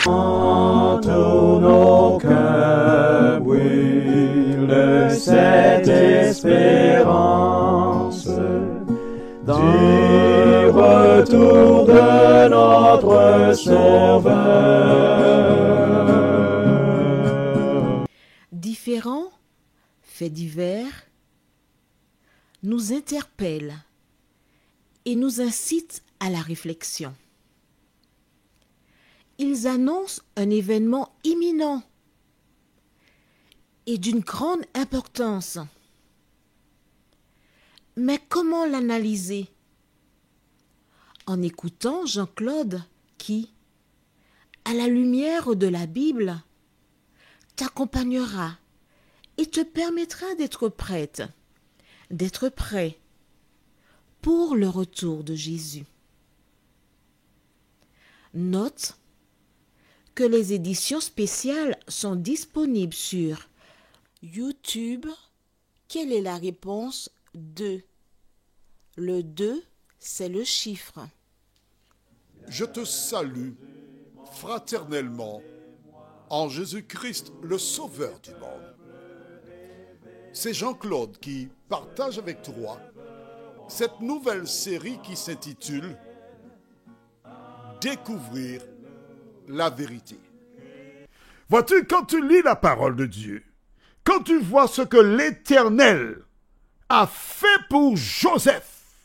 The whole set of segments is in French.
Tous nos cœurs brûlent cette espérance du retour de notre Sauveur. Différents faits divers nous interpellent et nous incitent à la réflexion. Ils annoncent un événement imminent et d'une grande importance. Mais comment l'analyser? En écoutant Jean-Claude qui, à la lumière de la Bible, t'accompagnera et te permettra d'être prête, d'être prêt pour le retour de Jésus. Note que les éditions spéciales sont disponibles sur YouTube. Quelle est la réponse 2? Le 2, c'est le chiffre. Je te salue fraternellement en Jésus-Christ, le Sauveur du monde. C'est Jean-Claude qui partage avec toi cette nouvelle série qui s'intitule « Découvrir la vérité ». Vois-tu, quand tu lis la parole de Dieu, quand tu vois ce que l'Éternel a fait pour Joseph,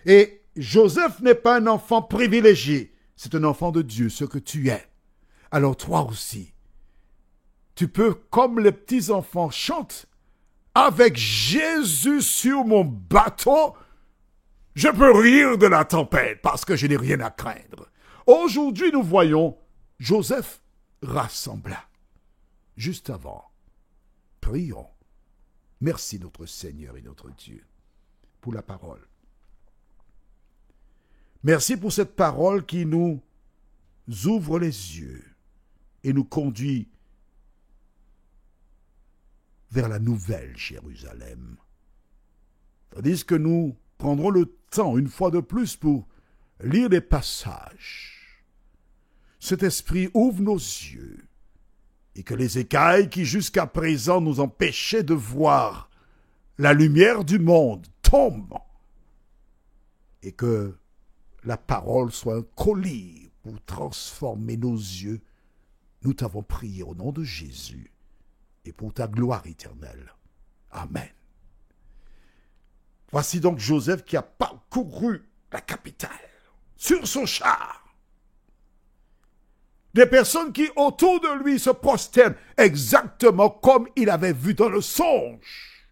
et Joseph n'est pas un enfant privilégié, c'est un enfant de Dieu, ce que tu es. Alors toi aussi, tu peux, comme les petits-enfants chantent, avec Jésus sur mon bateau, je peux rire de la tempête parce que je n'ai rien à craindre. Aujourd'hui, nous voyons Joseph rassembla. Juste avant, prions. Merci notre Seigneur et notre Dieu pour la parole. Merci pour cette parole qui nous ouvre les yeux et nous conduit vers la nouvelle Jérusalem. Tandis que nous prendrons le temps, une fois de plus, pour lire les passages. Cet esprit ouvre nos yeux et que les écailles qui jusqu'à présent nous empêchaient de voir la lumière du monde tombent et que la parole soit un collier pour transformer nos yeux. Nous t'avons prié au nom de Jésus et pour ta gloire éternelle. Amen. Voici donc Joseph qui a parcouru la capitale sur son char. Des personnes qui autour de lui se prosternent exactement comme il avait vu dans le songe.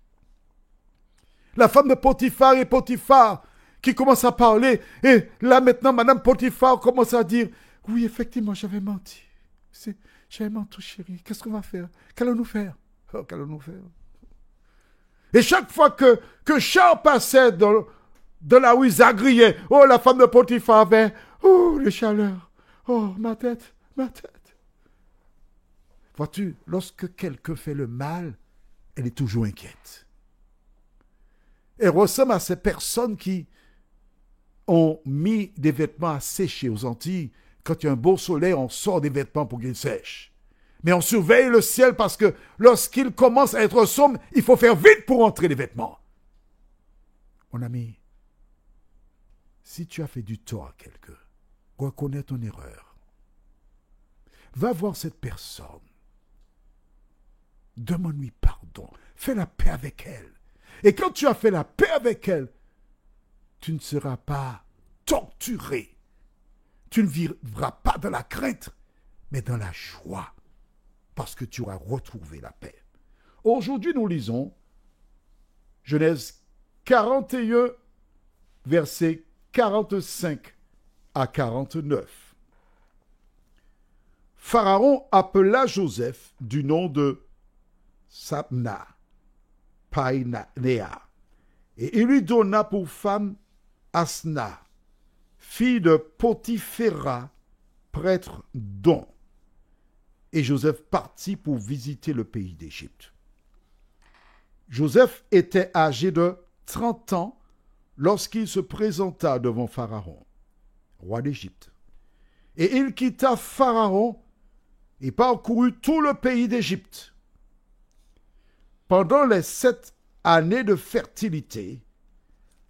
La femme de Potiphar et Potiphar qui commence à parler, et là maintenant Madame Potiphar commence à dire, oui effectivement j'avais menti. J'avais menti chérie, qu'est-ce qu'on va faire? Qu'allons-nous faire? Oh, qu'allons-nous faire? Et chaque fois que Charles passait de là où il zagriait, oh la femme de Potiphar avait, oh les chaleurs, oh ma tête. Vois-tu, lorsque quelqu'un fait le mal, elle est toujours inquiète. Elle ressemble à ces personnes qui ont mis des vêtements à sécher aux Antilles. Quand il y a un beau soleil, on sort des vêtements pour qu'ils sèchent. Mais on surveille le ciel parce que lorsqu'il commence à être sombre, il faut faire vite pour entrer les vêtements. Mon ami, si tu as fait du tort à quelqu'un, reconnais ton erreur. Va voir cette personne. Demande-lui pardon. Fais la paix avec elle. Et quand tu as fait la paix avec elle, tu ne seras pas torturé. Tu ne vivras pas dans la crainte, mais dans la joie, parce que tu auras retrouvé la paix. Aujourd'hui, nous lisons Genèse 41, versets 45 à 49. Pharaon appela Joseph du nom de Sabna, Païnéa, et il lui donna pour femme Asna, fille de Potiphéra, prêtre d'On. Et Joseph partit pour visiter le pays d'Égypte. Joseph était âgé de 30 ans lorsqu'il se présenta devant Pharaon, roi d'Égypte. Et il quitta Pharaon et parcourut tout le pays d'Égypte. Pendant les 7 années de fertilité,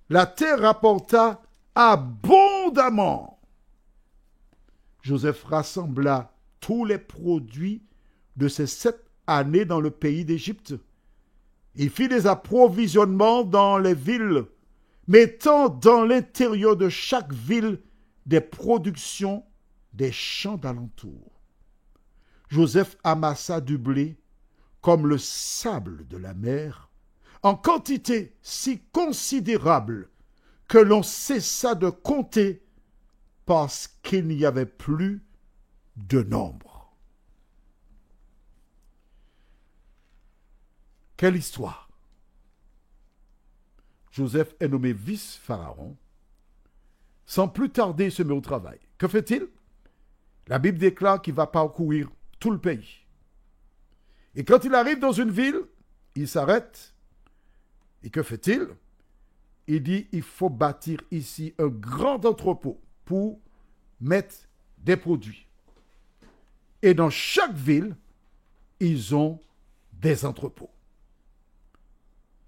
la terre rapporta abondamment. Joseph rassembla tous les produits de ces 7 années dans le pays d'Égypte. Il fit des approvisionnements dans les villes, mettant dans l'intérieur de chaque ville des productions des champs d'alentour. Joseph amassa du blé comme le sable de la mer, en quantité si considérable que l'on cessa de compter parce qu'il n'y avait plus de nombre. Quelle histoire! Joseph est nommé vice-pharaon. Sans plus tarder, il se met au travail. Que fait-il? La Bible déclare qu'il va parcourir tout le pays. Et quand il arrive dans une ville, il s'arrête. Et que fait-il? Il dit, il faut bâtir ici un grand entrepôt pour mettre des produits. Et dans chaque ville, ils ont des entrepôts.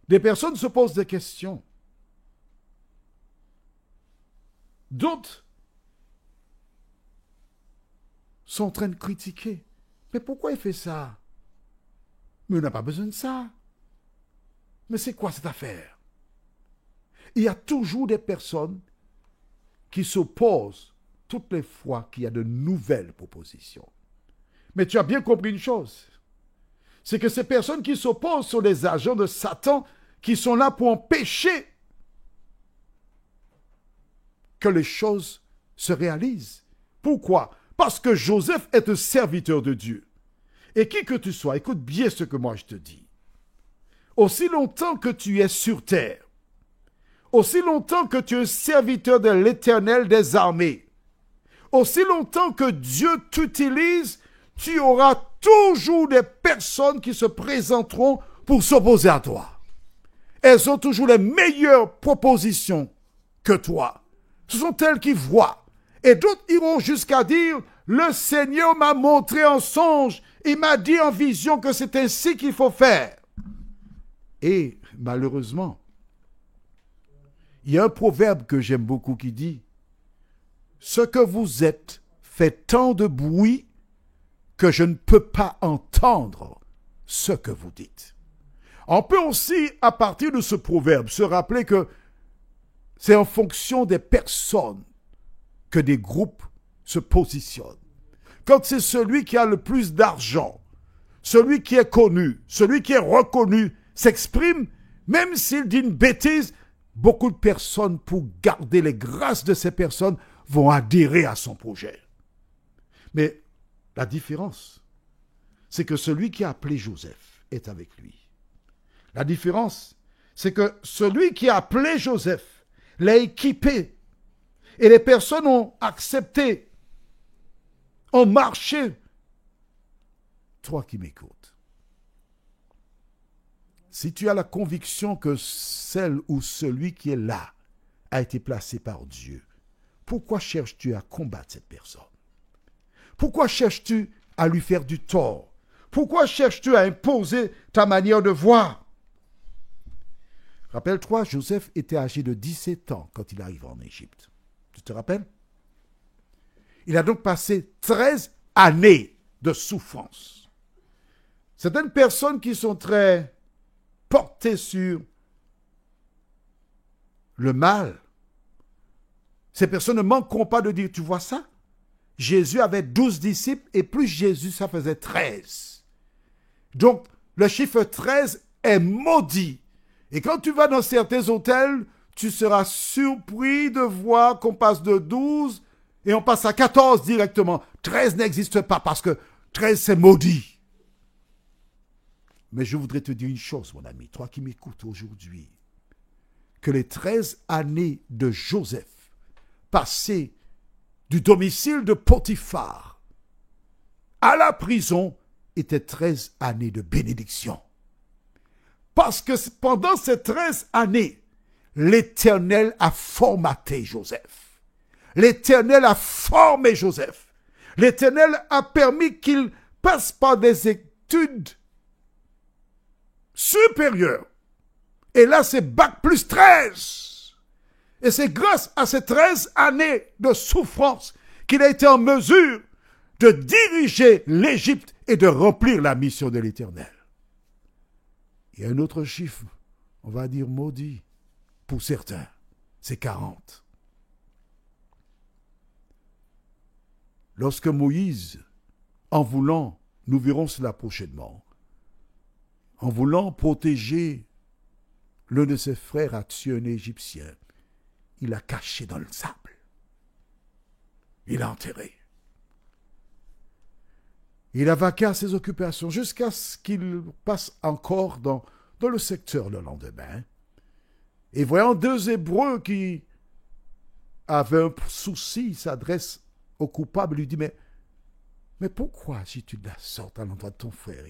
Des personnes se posent des questions. D'autres sont en train de critiquer. Mais pourquoi il fait ça? Mais on n'a pas besoin de ça. Mais c'est quoi cette affaire? Il y a toujours des personnes qui s'opposent toutes les fois qu'il y a de nouvelles propositions. Mais tu as bien compris une chose. C'est que ces personnes qui s'opposent sont des agents de Satan qui sont là pour empêcher que les choses se réalisent. Pourquoi? Parce que Joseph est un serviteur de Dieu. Et qui que tu sois, écoute bien ce que moi je te dis. Aussi longtemps que tu es sur terre, aussi longtemps que tu es serviteur de l'Éternel des armées, aussi longtemps que Dieu t'utilise, tu auras toujours des personnes qui se présenteront pour s'opposer à toi. Elles ont toujours les meilleures propositions que toi. Ce sont elles qui voient. Et d'autres iront jusqu'à dire, le Seigneur m'a montré en songe, il m'a dit en vision que c'est ainsi qu'il faut faire. Et malheureusement, il y a un proverbe que j'aime beaucoup qui dit, ce que vous êtes fait tant de bruit que je ne peux pas entendre ce que vous dites. On peut aussi, à partir de ce proverbe, se rappeler que c'est en fonction des personnes que des groupes se positionnent. Quand c'est celui qui a le plus d'argent, celui qui est connu, celui qui est reconnu, s'exprime, même s'il dit une bêtise, beaucoup de personnes, pour garder les grâces de ces personnes, vont adhérer à son projet. Mais la différence, c'est que celui qui a appelé Joseph est avec lui. La différence, c'est que celui qui a appelé Joseph l'a équipé. Et les personnes ont accepté, ont marché. Toi qui m'écoutes, si tu as la conviction que celle ou celui qui est là a été placé par Dieu, pourquoi cherches-tu à combattre cette personne? Pourquoi cherches-tu à lui faire du tort? Pourquoi cherches-tu à imposer ta manière de voir? Rappelle-toi, Joseph était âgé de 17 ans quand il arrive en Égypte. Tu te rappelles? Il a donc passé 13 années de souffrance. Certaines personnes qui sont très portées sur le mal, ces personnes ne manqueront pas de dire, tu vois ça? Jésus avait 12 disciples et plus Jésus, ça faisait 13. Donc, le chiffre 13 est maudit. Et quand tu vas dans certains hôtels, tu seras surpris de voir qu'on passe de 12 et on passe à 14 directement. 13 n'existe pas parce que 13 c'est maudit. Mais je voudrais te dire une chose, mon ami, toi qui m'écoutes aujourd'hui, que les 13 années de Joseph passées du domicile de Potiphar à la prison étaient 13 années de bénédiction. Parce que pendant ces 13 années, l'Éternel a formaté Joseph. l'Éternel a formé Joseph. L'Éternel a permis qu'il passe par des études supérieures. Et là, c'est bac plus 13. Et c'est grâce à ces 13 années de souffrance qu'il a été en mesure de diriger l'Égypte et de remplir la mission de l'Éternel. Il y a un autre chiffre, on va dire maudit, pour certains, c'est 40. Lorsque Moïse, en voulant, nous verrons cela prochainement, en voulant protéger l'un de ses frères a tué un Égyptien, il l'a caché dans le sable. Il l'a enterré. Il a vaqué à ses occupations jusqu'à ce qu'il passe encore dans le secteur le lendemain. Et voyant deux Hébreux qui avaient un souci, il s'adresse au coupable, lui dit, mais pourquoi agis-tu de la sorte à l'endroit de ton frère?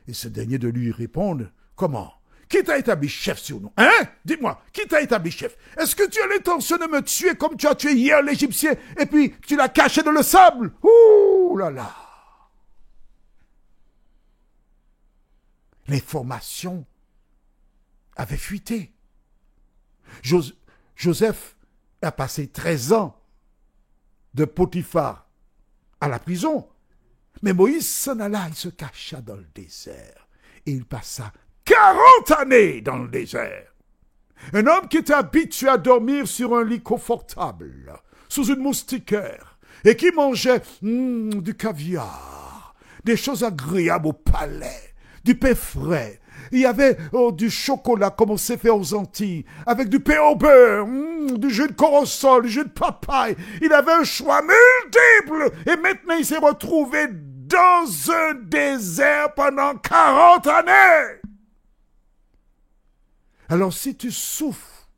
Et ce dernier de lui répondre, comment? Qui t'a établi chef sur nous? Hein? Dis-moi, qui t'a établi chef? Est-ce que tu as l'intention de me tuer comme tu as tué hier l'Égyptien et puis tu l'as caché dans le sable? Ouh là là! L'information avait fuité. Joseph a passé 13 ans de Potiphar à la prison. Mais Moïse s'en alla, il se cacha dans le désert. Et il passa 40 années dans le désert. Un homme qui était habitué à dormir sur un lit confortable, sous une moustiquaire, et qui mangeait du caviar, des choses agréables au palais, du pain frais. Il y avait du chocolat comme on sait faire aux Antilles, avec du pain au beurre, du jus de corosol, du jus de papaye. Il avait un choix multiple. Et maintenant, il s'est retrouvé dans un désert pendant 40 années. Alors, si tu souffres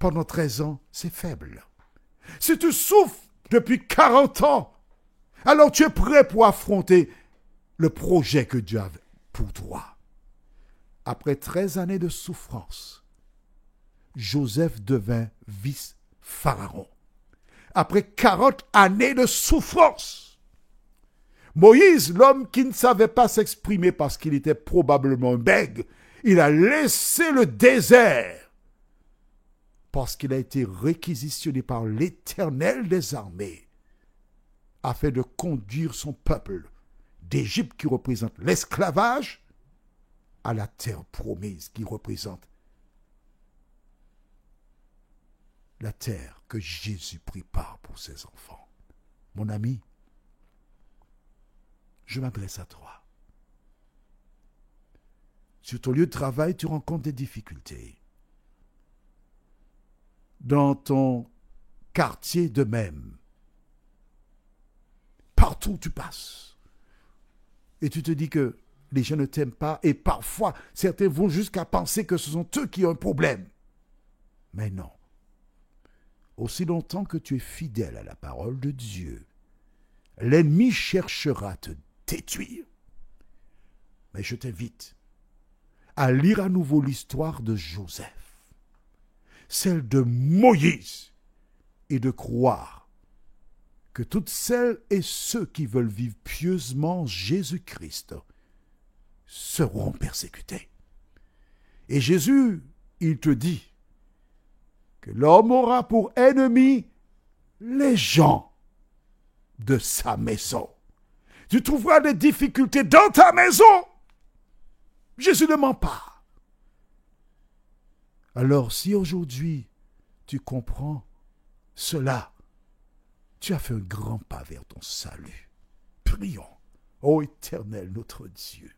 pendant 13 ans, c'est faible. Si tu souffres depuis 40 ans, alors tu es prêt pour affronter le projet que Dieu avait pour toi. Après 13 années de souffrance, Joseph devint vice-pharaon. Après 40 années de souffrance, Moïse, l'homme qui ne savait pas s'exprimer parce qu'il était probablement bègue, il a laissé le désert parce qu'il a été réquisitionné par l'Éternel des armées afin de conduire son peuple d'Égypte qui représente l'esclavage à la terre promise qui représente la terre que Jésus prépare pour ses enfants. Mon ami, je m'adresse à toi. Sur ton lieu de travail, tu rencontres des difficultés. Dans ton quartier de même. Partout où tu passes. Et tu te dis que les gens ne t'aiment pas et parfois, certains vont jusqu'à penser que ce sont eux qui ont un problème. Mais non. Aussi longtemps que tu es fidèle à la parole de Dieu, l'ennemi cherchera à te détruire. Mais je t'invite à lire à nouveau l'histoire de Joseph, celle de Moïse, et de croire que toutes celles et ceux qui veulent vivre pieusement Jésus-Christ seront persécutés. Et Jésus, il te dit que l'homme aura pour ennemi les gens de sa maison. Tu trouveras des difficultés dans ta maison. Jésus ne ment pas. Alors si aujourd'hui tu comprends cela, tu as fait un grand pas vers ton salut. Prions, ô Éternel notre Dieu.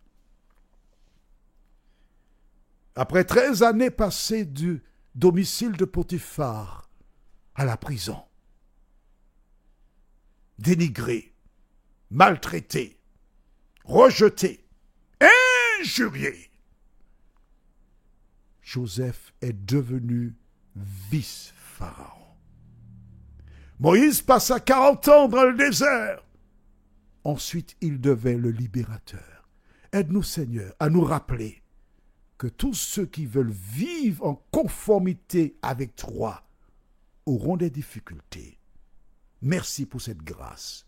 Après 13 années passées du domicile de Potiphar à la prison, dénigré, maltraité, rejeté, injurié, Joseph est devenu vice-pharaon. Moïse passa 40 ans dans le désert. Ensuite, il devint le libérateur. Aide-nous, Seigneur, à nous rappeler que tous ceux qui veulent vivre en conformité avec toi auront des difficultés. Merci pour cette grâce.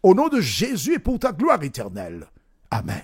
Au nom de Jésus et pour ta gloire éternelle. Amen.